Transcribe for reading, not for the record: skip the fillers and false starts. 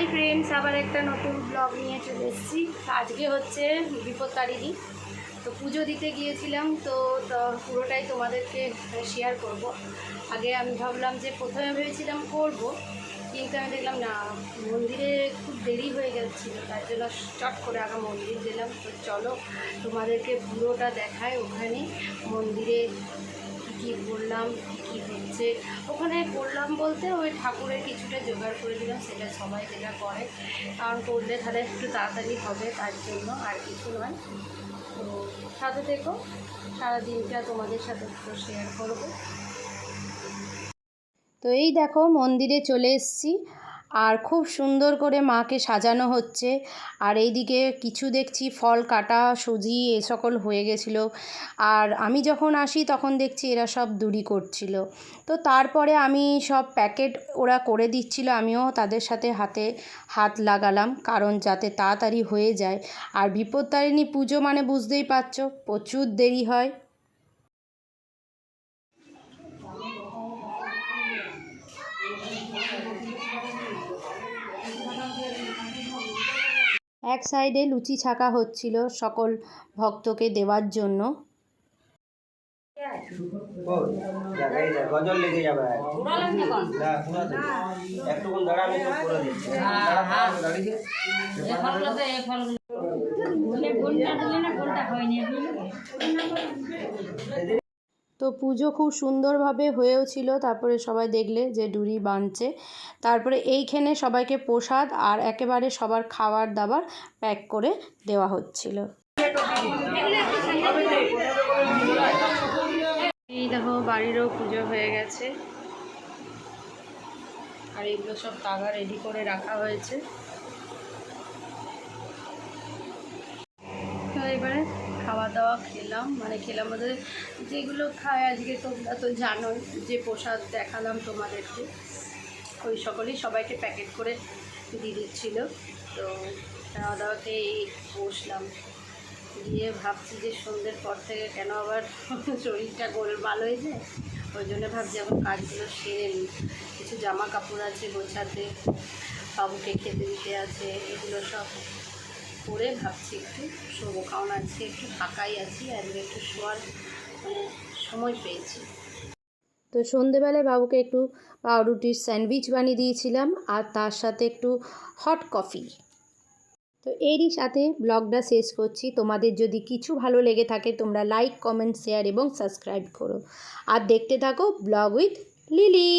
Hi friends, আবার একটা নতুন ব্লগ নিয়ে চলে এসেছি। আজকে হচ্ছে বিপত্তারিণী। তো পুজো দিতে গিয়েছিলাম, তো পুরোটাই তোমাদেরকে শেয়ার করব। আগে আমি ভাবলাম যে প্রথমে ভেবেছিলাম করব, কিন্তু আমি দেখলাম না, মন্দিরে খুব দেরি হয়ে যাচ্ছিলো, তার জন্য চট করে আগে মন্দির গেলাম। তো চলো তোমাদেরকে পুরোটা দেখায় ওখানে মন্দিরে কী করলাম, কী হচ্ছে ওখানে। করলাম বলতে ওই ঠাকুরের কিছুটা জোগাড় করে দিলাম, সেটা সবাই যেটা করে, কারণ করলে তাহলে একটু তাড়াতাড়ি হবে, তার জন্য আর কিছু নয়। তো সাথে থেকো, সারাদিনটা তোমাদের সাথে একটু শেয়ার করবো। তো এই দেখো মন্দিরে চলে এসেছি, আর খুব সুন্দর করে মাকে সাজানো হচ্ছে। আর এইদিকে কিছু দেখছি ফল কাটা, সুজি এ সকল হয়ে গেছিলো। আর আমি যখন আসি তখন দেখছি এরা সব দূরি করছিল। তো তারপরে আমি সব প্যাকেট ওরা করে দিচ্ছিল, আমিও তাদের সাথে হাতে হাত লাগালাম, কারণ যাতে তাড়াতাড়ি হয়ে যায়। আর বিপত্তারিণী পুজো মানে বুঝতেই পারছো, প্রচুর দেরি হয়। এক সাইডে লুচি ছাকা হচ্ছিল সকল ভক্তকে দেওয়ার জন্য। গজল লেগে যাবে একটুকুন দাঁড়া, আমি সব করে দিচ্ছি। তো পুজো খুব সুন্দরভাবে হয়েও ছিল। তারপরে সবাই দেখলে যে ডুরি বাঁধছে, তারপরে এইখানে সবাইকে প্রসাদ আর একেবারে সবার খাবার দাবার প্যাক করে দেওয়া হচ্ছিল। এই দেখো বাড়িরও পুজো হয়ে গেছে, আর এগুলো সব তাগা রেডি করে রাখা হয়েছে। তো এবারে খাওয়া দাওয়া খেলাম, মানে খেলাম ওদের যেগুলো খায় আজকে, তোমরা তো জানোই যে প্রসাদ দেখালাম তোমাদেরকে, ওই সকলেই সবাইকে প্যাকেট করে দিয়ে দিচ্ছিল। তো খাওয়া দাওয়াতে বসলাম, দিয়ে ভাবছি যে সন্ধ্যের পর থেকে কেন আবার শরীরটা গোলমাল হয়ে যায়, ওই জন্য ভাবছি এখন কাজগুলো সেরে নিই। কিছু জামা কাপড় আছে গোছাতে, বাবুকে খেতে দিতে আছে, এগুলো সব করে ভাবছি একটু শোবো, কারণ আজকে একটু ফাঁকাই আছি, আজকে একটু শোয়ার মানে সময় পেয়েছি। তো সন্ধেবেলায় বাবুকে একটু পাউরুটির স্যান্ডউইচ বানিয়ে দিয়েছিলাম, আর তার সাথে একটু হট কফি। তো এরই সাথে ব্লগটা শেষ করছি। তোমাদের যদি কিছু ভালো লেগে থাকে তোমরা লাইক, কমেন্ট, শেয়ার এবং সাবস্ক্রাইব করো, আর দেখতে থাকো ব্লগ উইথ লিলি।